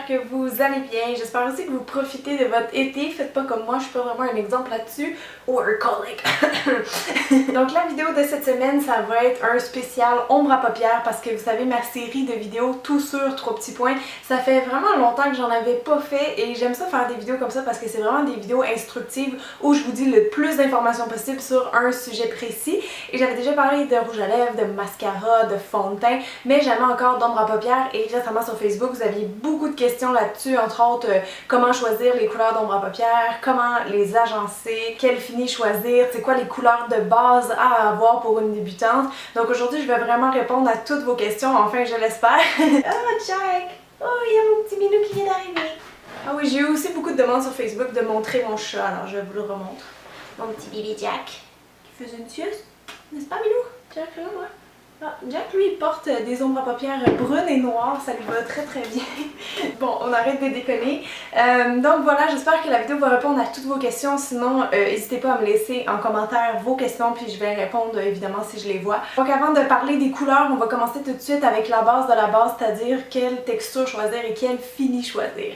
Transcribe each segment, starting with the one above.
que vous allez bien. J'espère aussi que vous profitez de votre été. Faites pas comme moi, je suis pas vraiment un exemple là-dessus. Workaholic. Donc la vidéo de cette semaine, ça va être un spécial ombre à paupières parce que vous savez, ma série de vidéos tout sur 3 petits points, ça fait vraiment longtemps que j'en avais pas fait et j'aime ça faire des vidéos comme ça parce que c'est vraiment des vidéos instructives où je vous dis le plus d'informations possible sur un sujet précis. Et j'avais déjà parlé de rouge à lèvres, de mascara, de fond de teint, mais jamais encore d'ombre à paupières. Et récemment sur Facebook, vous aviez beaucoup de questions là-dessus, entre autres comment choisir les couleurs d'ombre à paupières, comment les agencer, quel fini choisir, c'est quoi les couleurs de base à avoir pour une débutante. Donc aujourd'hui, je vais vraiment répondre à toutes vos questions, enfin je l'espère. Oh Jack! Oh, il y a mon petit minou qui vient d'arriver! Ah oui, j'ai eu aussi beaucoup de demandes sur Facebook de montrer mon chat, alors je vous le remontre. Mon petit bébé Jack, qui faisait une sieste, n'est-ce pas minou? Jack là, moi. Ah, Jack lui il porte des ombres à paupières brunes et noires, ça lui va très très bien. Bon, on arrête de déconner. Donc voilà, j'espère que la vidéo va répondre à toutes vos questions, sinon n'hésitez pas à me laisser en commentaire vos questions puis je vais répondre évidemment si je les vois. Donc avant de parler des couleurs, on va commencer tout de suite avec la base de la base, c'est-à-dire quelle texture choisir et quel fini choisir.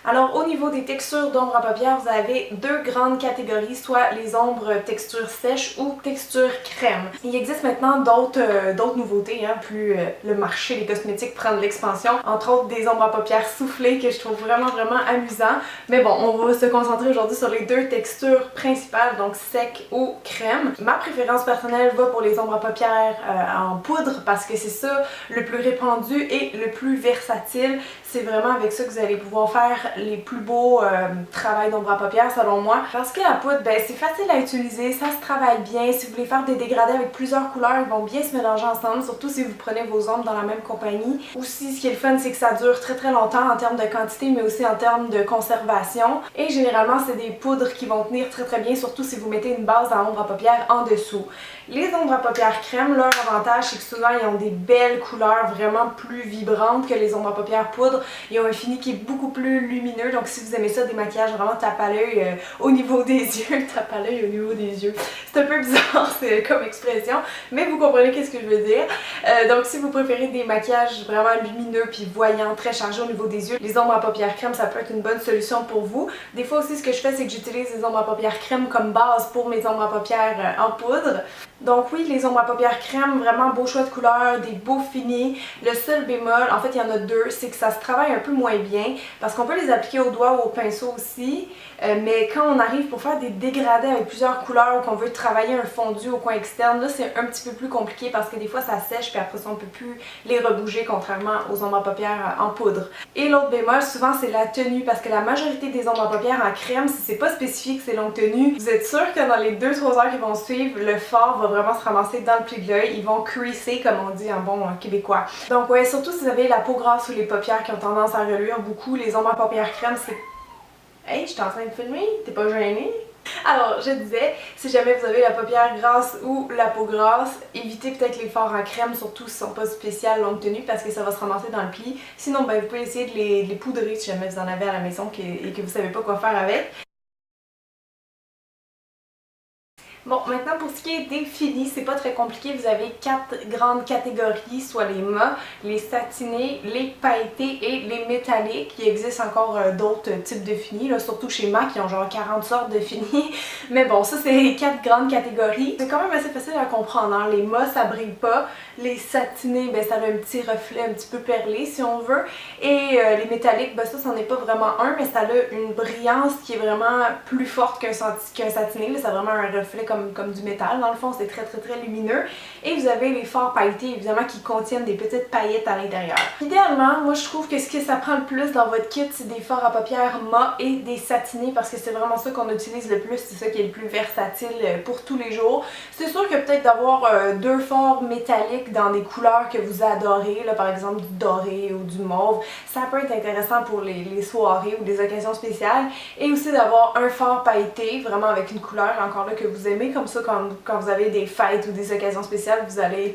Alors au niveau des textures d'ombre à paupières, vous avez deux grandes catégories, soit les ombres texture sèche ou texture crème. Il existe maintenant d'autres nouveautés, hein, plus le marché des cosmétiques prend de l'expansion, entre autres des ombres à paupières soufflées que je trouve vraiment amusant. Mais bon, on va se concentrer aujourd'hui sur les deux textures principales, donc sec ou crème. Ma préférence personnelle va pour les ombres à paupières en poudre parce que c'est ça le plus répandu et le plus versatile. C'est vraiment avec ça que vous allez pouvoir faire les plus beaux travails d'ombre à paupières selon moi. Parce que la poudre, ben, c'est facile à utiliser, ça se travaille bien. Si vous voulez faire des dégradés avec plusieurs couleurs, ils vont bien se mélanger ensemble, surtout si vous prenez vos ombres dans la même compagnie. Aussi, ce qui est le fun, c'est que ça dure très longtemps en termes de quantité, mais aussi en termes de conservation. Et généralement, c'est des poudres qui vont tenir très bien, surtout si vous mettez une base à ombre à paupières en dessous. Les ombres à paupières crème, leur avantage, c'est que souvent, ils ont des belles couleurs vraiment plus vibrantes que les ombres à paupières poudre. Ils ont un fini qui est beaucoup plus lumineux, donc si vous aimez ça, des maquillages vraiment tape à l'œil au niveau des yeux, tape à l'œil au niveau des yeux, c'est un peu bizarre c'est comme expression, mais vous comprenez qu'est-ce que je veux dire. Donc si vous préférez des maquillages vraiment lumineux puis voyants, très chargés au niveau des yeux, les ombres à paupières crème, ça peut être une bonne solution pour vous. Des fois aussi, ce que je fais, c'est que j'utilise les ombres à paupières crème comme base pour mes ombres à paupières en poudre. Donc oui, les ombres à paupières crème, vraiment beau choix de couleurs, des beaux finis. Le seul bémol, en fait il y en a deux, c'est que ça se travaille un peu moins bien parce qu'on peut les appliquer au doigt ou au pinceau aussi, mais quand on arrive pour faire des dégradés avec plusieurs couleurs ou qu'on veut travailler un fondu au coin externe, là c'est un petit peu plus compliqué parce que des fois ça sèche puis après ça on peut plus les rebouger contrairement aux ombres à paupières en poudre. Et l'autre bémol, souvent c'est la tenue parce que la majorité des ombres à paupières en crème, si c'est pas spécifique, c'est longue tenue, vous êtes sûr que dans les 2-3 heures qui vont suivre, le fard va vraiment se ramasser dans le pli de l'œil, ils vont creaser comme on dit en bon québécois. Donc ouais, surtout si vous avez la peau grasse ou les paupières qui ont tendance à reluire beaucoup, les ombres à paupières crème c'est... Hey, je suis en train de filmer, t'es pas gênée? Alors, je disais, si jamais vous avez la paupière grasse ou la peau grasse, évitez peut-être les fards en crème, surtout s'ils sont pas spéciales longue tenue parce que ça va se ramasser dans le pli. Sinon, ben, vous pouvez essayer de les poudrer si jamais vous en avez à la maison et que vous savez pas quoi faire avec. Bon, maintenant pour ce qui est des finis, c'est pas très compliqué. Vous avez 4 grandes catégories, soit les mat, les satinés, les pailletés et les métalliques. Il existe encore d'autres types de finis, là, surtout chez MAC qui ont genre 40 sortes de finis. Mais bon, ça c'est les 4 grandes catégories. C'est quand même assez facile à comprendre, hein. Les mat ça brille pas, les satinés, ben ça a un petit reflet un petit peu perlé si on veut. Et les métalliques, ben ça c'en est pas vraiment un, mais ça a une brillance qui est vraiment plus forte qu'un satiné. Là, ça a vraiment un reflet comme du métal, dans le fond c'est très lumineux. Et vous avez les fards pailletés évidemment qui contiennent des petites paillettes à l'intérieur. Idéalement, moi je trouve que ce que ça prend le plus dans votre kit, c'est des fards à paupières mat et des satinés parce que c'est vraiment ça qu'on utilise le plus, c'est ça qui est le plus versatile pour tous les jours. C'est sûr que peut-être d'avoir deux fards métalliques dans des couleurs que vous adorez, là, par exemple du doré ou du mauve, ça peut être intéressant pour les soirées ou des occasions spéciales. Et aussi d'avoir un fard pailleté, vraiment avec une couleur encore là que vous aimez journée, comme ça quand vous avez des fêtes ou des occasions spéciales, vous allez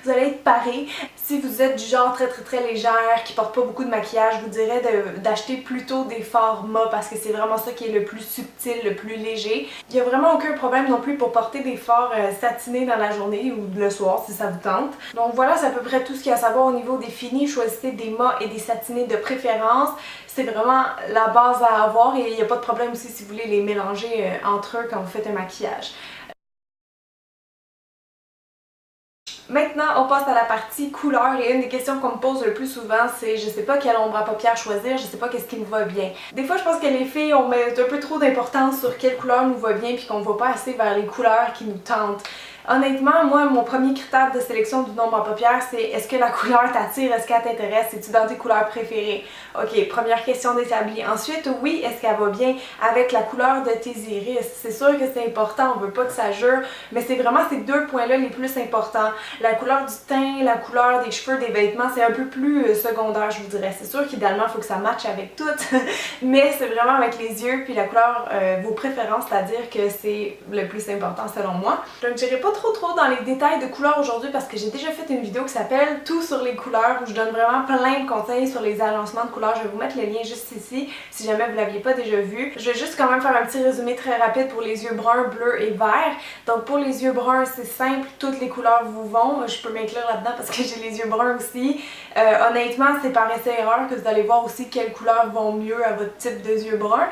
être paré. Si vous êtes du genre très légère, qui porte pas beaucoup de maquillage, je vous dirais d'acheter plutôt des fards mat parce que c'est vraiment ça qui est le plus subtil, le plus léger. Il n'y a vraiment aucun problème non plus pour porter des fards satinés dans la journée ou le soir si ça vous tente. Donc voilà, c'est à peu près tout ce qu'il y a à savoir au niveau des finis. Choisissez des mats et des satinés de préférence. C'est vraiment la base à avoir et il n'y a pas de problème aussi si vous voulez les mélanger entre eux quand vous faites un maquillage. Maintenant, on passe à la partie couleur et une des questions qu'on me pose le plus souvent, c'est je sais pas quel ombre à paupières choisir, je sais pas qu'est-ce qui me va bien. Des fois, je pense que les filles, on met un peu trop d'importance sur quelle couleur nous va bien puis qu'on va pas assez vers les couleurs qui nous tentent. Honnêtement, moi, mon premier critère de sélection du ombre à paupières, c'est est-ce que la couleur t'attire, est-ce qu'elle t'intéresse, es-tu dans tes couleurs préférées? Ok, première question d'établie. Ensuite, oui, est-ce qu'elle va bien avec la couleur de tes iris? C'est sûr que c'est important, on veut pas que ça jure, mais c'est vraiment ces deux points-là les plus importants. La couleur du teint, la couleur des cheveux, des vêtements, c'est un peu plus secondaire, je vous dirais. C'est sûr qu'idéalement, il faut que ça matche avec tout, mais c'est vraiment avec les yeux puis la couleur, vos préférences, c'est-à-dire que c'est le plus important selon moi. Je ne dirais pas trop dans les détails de couleurs aujourd'hui parce que j'ai déjà fait une vidéo qui s'appelle Tout sur les couleurs où je donne vraiment plein de conseils sur les agencements de couleurs. Je vais vous mettre le lien juste ici si jamais vous l'aviez pas déjà vu. Je vais juste quand même faire un petit résumé très rapide pour les yeux bruns, bleus et verts. Donc pour les yeux bruns, c'est simple, toutes les couleurs vous vont. Je peux m'inclure là-dedans parce que j'ai les yeux bruns aussi. Honnêtement, c'est par essai-erreur que vous allez voir aussi quelles couleurs vont mieux à votre type de yeux bruns.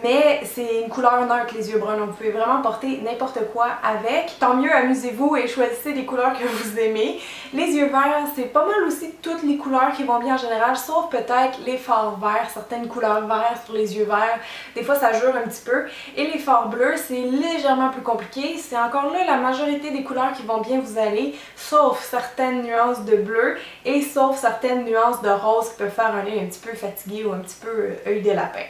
Mais c'est une couleur neutre les yeux bruns, donc vous pouvez vraiment porter n'importe quoi avec. Tant mieux, amusez-vous et choisissez des couleurs que vous aimez. Les yeux verts, c'est pas mal aussi toutes les couleurs qui vont bien en général, sauf peut-être les fards verts, certaines couleurs vertes sur les yeux verts. Des fois, ça jure un petit peu. Et les fards bleus, c'est légèrement plus compliqué. C'est encore là la majorité des couleurs qui vont bien vous aller, sauf certaines nuances de bleu et sauf certaines nuances de rose qui peuvent faire un œil un petit peu fatigué ou un petit peu œil de lapin.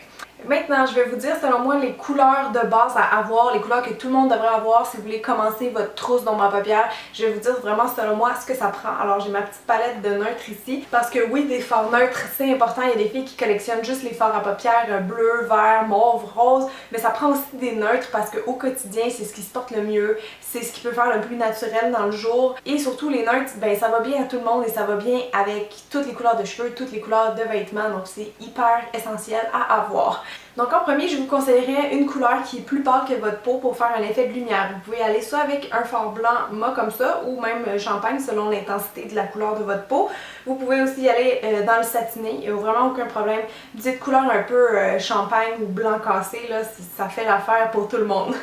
Maintenant, je vais vous dire selon moi les couleurs de base à avoir, les couleurs que tout le monde devrait avoir si vous voulez commencer votre trousse d'ombre à paupières. Je vais vous dire vraiment selon moi ce que ça prend. Alors j'ai ma petite palette de neutres ici parce que oui, des fards neutres c'est important. Il y a des filles qui collectionnent juste les fards à paupières bleu, vert, mauve, rose, mais ça prend aussi des neutres parce qu'au quotidien c'est ce qui se porte le mieux, c'est ce qui peut faire le plus naturel dans le jour et surtout les neutres, ben ça va bien à tout le monde et ça va bien avec toutes les couleurs de cheveux, toutes les couleurs de vêtements, donc c'est hyper essentiel à avoir. Donc en premier, je vous conseillerais une couleur qui est plus pâle que votre peau pour faire un effet de lumière. Vous pouvez aller soit avec un fard blanc mat comme ça ou même champagne selon l'intensité de la couleur de votre peau. Vous pouvez aussi y aller dans le satiné, il n'y a vraiment aucun problème. Une petite couleur un peu champagne ou blanc cassé, là, ça fait l'affaire pour tout le monde.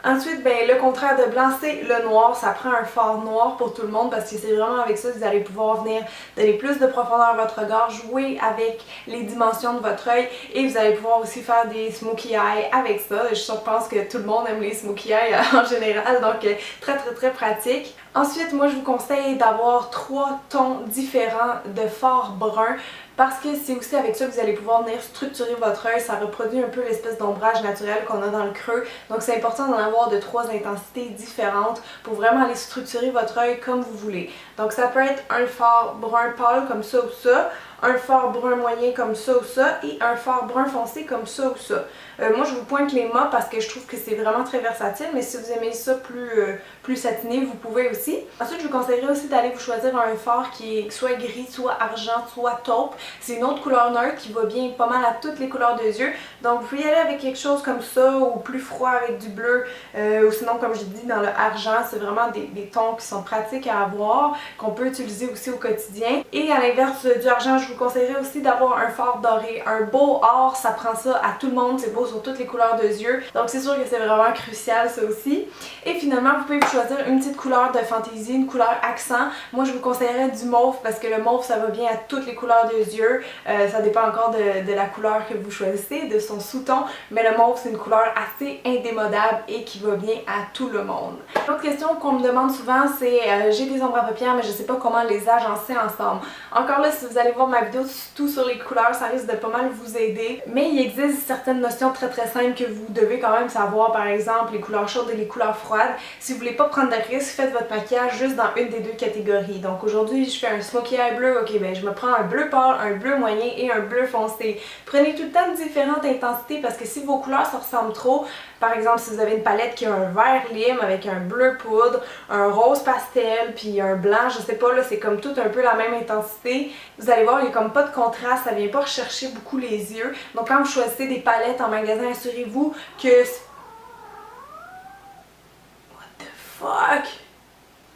Ensuite, ben, le contraire de blanc, c'est le noir. Ça prend un fard noir pour tout le monde parce que c'est vraiment avec ça que vous allez pouvoir venir donner plus de profondeur à votre regard, jouer avec les dimensions de votre œil et vous allez pouvoir aussi faire des smokey eyes avec ça. Je pense que tout le monde aime les smokey eyes en général, donc très pratique. Ensuite, moi je vous conseille d'avoir 3 tons différents de fard brun parce que c'est aussi avec ça que vous allez pouvoir venir structurer votre œil. Ça reproduit un peu l'espèce d'ombrage naturel qu'on a dans le creux. Donc c'est important d'en avoir de 3 intensités différentes pour vraiment aller structurer votre œil comme vous voulez. Donc ça peut être un fard brun pâle comme ça ou ça, un fard brun moyen comme ça ou ça et un fard brun foncé comme ça ou ça. Moi je vous pointe les mats parce que je trouve que c'est vraiment très versatile, mais si vous aimez ça plus satiné, vous pouvez aussi. Ensuite je vous conseillerais aussi d'aller vous choisir un fard qui est soit gris, soit argent, soit taupe. C'est une autre couleur neutre qui va bien pas mal à toutes les couleurs de yeux. Donc vous pouvez y aller avec quelque chose comme ça ou plus froid avec du bleu ou sinon comme je dis dans le argent, c'est vraiment des tons qui sont pratiques à avoir, qu'on peut utiliser aussi au quotidien. Et à l'inverse du argent, je vous conseillerais aussi d'avoir un fard doré. Un beau or, ça prend ça à tout le monde, c'est beau sur toutes les couleurs de yeux. Donc c'est sûr que c'est vraiment crucial ça aussi. Et finalement, vous pouvez choisir une petite couleur de fantaisie, une couleur accent. Moi je vous conseillerais du mauve parce que le mauve ça va bien à toutes les couleurs de yeux. Ça dépend encore de la couleur que vous choisissez, de son sous-ton, mais le mauve c'est une couleur assez indémodable et qui va bien à tout le monde. L'autre question qu'on me demande souvent c'est j'ai des ombres à paupières mais je sais pas comment les agencer ensemble. Encore là, si vous allez voir ma ma vidéo tout sur les couleurs, ça risque de pas mal vous aider. Mais il existe certaines notions très simples que vous devez quand même savoir, par exemple les couleurs chaudes et les couleurs froides. Si vous voulez pas prendre de risque, faites votre maquillage juste dans une des deux catégories. Donc aujourd'hui, je fais un smokey eye bleu, ok, ben je me prends un bleu pâle, un bleu moyen et un bleu foncé. Prenez tout le temps différentes intensités parce que si vos couleurs se ressemblent trop, par exemple si vous avez une palette qui a un vert lime avec un bleu poudre, un rose pastel puis un blanc, je sais pas là, c'est comme tout un peu la même intensité, vous allez voir il y a comme pas de contraste, ça vient pas rechercher beaucoup les yeux. Donc quand vous choisissez des palettes en magasin, assurez-vous que... What the fuck?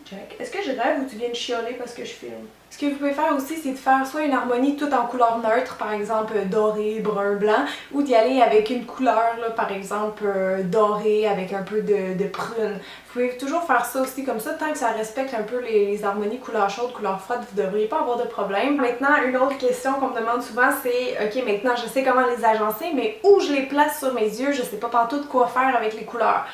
Jack, est-ce que je rêve ou tu viens de chialer parce que je filme? Ce que vous pouvez faire aussi, c'est de faire soit une harmonie toute en couleur neutre, par exemple doré, brun, blanc, ou d'y aller avec une couleur, là, par exemple doré avec un peu de prune. Vous pouvez toujours faire ça aussi comme ça, tant que ça respecte un peu les harmonies couleur chaude, couleur froide, vous devriez pas avoir de problème. Maintenant, une autre question qu'on me demande souvent, c'est ok, maintenant je sais comment les agencer, mais où je les place sur mes yeux, je sais pas pantoute quoi faire avec les couleurs.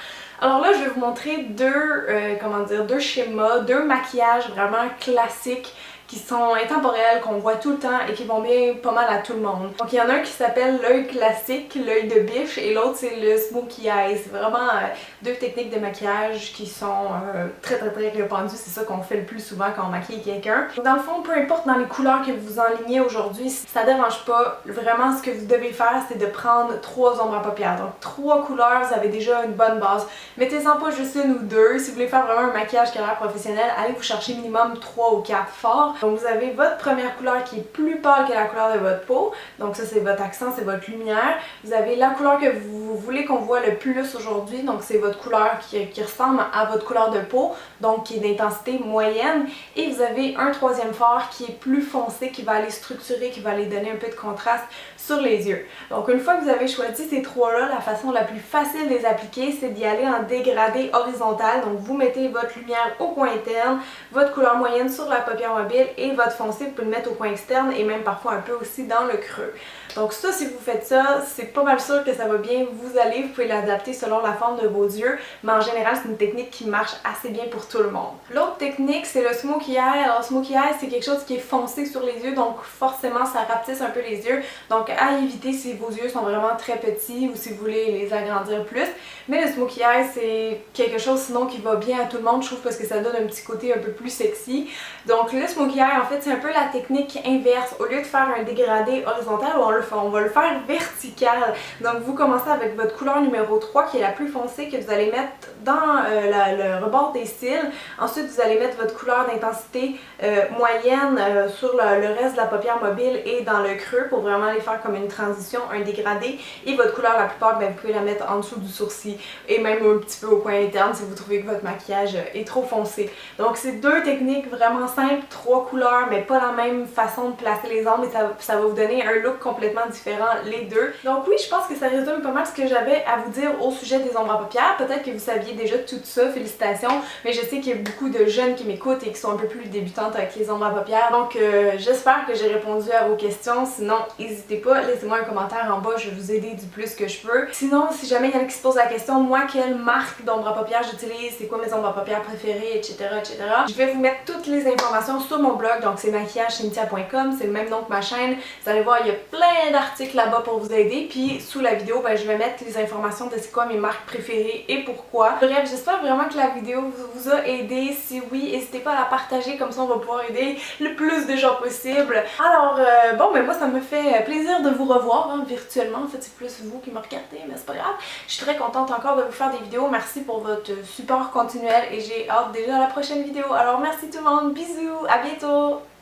Alors là, je vais vous montrer deux schémas, deux maquillages vraiment classiques qui sont intemporels, qu'on voit tout le temps et qui vont bien pas mal à tout le monde. Donc il y en a un qui s'appelle l'œil classique, l'œil de biche, et l'autre c'est le smokey eye. C'est vraiment deux techniques de maquillage qui sont très répandues, c'est ça qu'on fait le plus souvent quand on maquille quelqu'un. Dans le fond, peu importe dans les couleurs que vous enlignez aujourd'hui, ça dérange pas. Vraiment ce que vous devez faire, c'est de prendre 3 ombres à paupières. Donc 3 couleurs, vous avez déjà une bonne base. Mettez-en pas juste une ou deux. Si vous voulez faire vraiment un maquillage qui a l'air professionnel, allez vous chercher minimum 3 ou 4 forts. Donc vous avez votre première couleur qui est plus pâle que la couleur de votre peau. Donc ça c'est votre accent, c'est votre lumière. Vous avez la couleur que vous voulez qu'on voit le plus aujourd'hui. Donc c'est votre couleur qui ressemble à votre couleur de peau. Donc qui est d'intensité moyenne. Et vous avez un troisième fort qui est plus foncé, qui va aller structurer, qui va aller donner un peu de contraste sur les yeux. Donc une fois que vous avez choisi ces trois-là, la façon la plus facile de les appliquer, c'est d'y aller en dégradé horizontal. Donc vous mettez votre lumière au coin interne, votre couleur moyenne sur la paupière mobile et votre foncé, vous pouvez le mettre au coin externe et même parfois un peu aussi dans le creux. Donc ça, si vous faites ça, c'est pas mal sûr que ça va bien vous aller. Vous pouvez l'adapter selon la forme de vos yeux, mais en général, c'est une technique qui marche assez bien pour tout le monde. L'autre technique, c'est le smokey eye. Alors smokey eye, c'est quelque chose qui est foncé sur les yeux, donc forcément, ça rapetisse un peu les yeux. Donc à éviter si vos yeux sont vraiment très petits ou si vous voulez les agrandir plus. Mais le smokey eye, c'est quelque chose sinon qui va bien à tout le monde, je trouve, parce que ça donne un petit côté un peu plus sexy. Donc le smokey eye, en fait, c'est un peu la technique inverse. Au lieu de faire un dégradé horizontal, on va le faire vertical. Donc vous commencez avec votre couleur numéro 3 qui est la plus foncée que vous allez mettre dans le rebord des cils. Ensuite vous allez mettre votre couleur d'intensité moyenne sur le reste de la paupière mobile et dans le creux pour vraiment les faire comme une transition, un dégradé. Et votre couleur la plus pâle, ben, vous pouvez la mettre en dessous du sourcil et même un petit peu au coin interne si vous trouvez que votre maquillage est trop foncé. Donc c'est deux techniques vraiment simples, 3 couleurs mais pas la même façon de placer les ombres et ça va vous donner un look complètement différent les deux. Donc oui, je pense que ça résume pas mal ce que j'avais à vous dire au sujet des ombres à paupières. Peut-être que vous saviez déjà tout ça, félicitations, mais je sais qu'il y a beaucoup de jeunes qui m'écoutent et qui sont un peu plus débutantes avec les ombres à paupières. Donc j'espère que j'ai répondu à vos questions. Sinon, n'hésitez pas, laissez-moi un commentaire en bas, je vais vous aider du plus que je peux. Sinon, si jamais il y en a qui se posent la question, moi, quelle marque d'ombre à paupières j'utilise, c'est quoi mes ombres à paupières préférées, etc., etc. Je vais vous mettre toutes les informations sur mon blog, donc c'est maquillagecynthia.com, c'est le même nom que ma chaîne. Vous allez voir, il y a plein d'articles là-bas pour vous aider, puis sous la vidéo, ben, je vais mettre les informations de c'est quoi mes marques préférées et pourquoi. Bref, j'espère vraiment que la vidéo vous a aidé. Si oui, n'hésitez pas à la partager, comme ça on va pouvoir aider le plus de gens possible. Alors, bon, ben moi ça me fait plaisir de vous revoir hein, virtuellement. En fait, c'est plus vous qui me regardez, mais c'est pas grave. Je suis très contente encore de vous faire des vidéos. Merci pour votre support continuel et j'ai hâte déjà à la prochaine vidéo. Alors, merci tout le monde, bisous, à bientôt!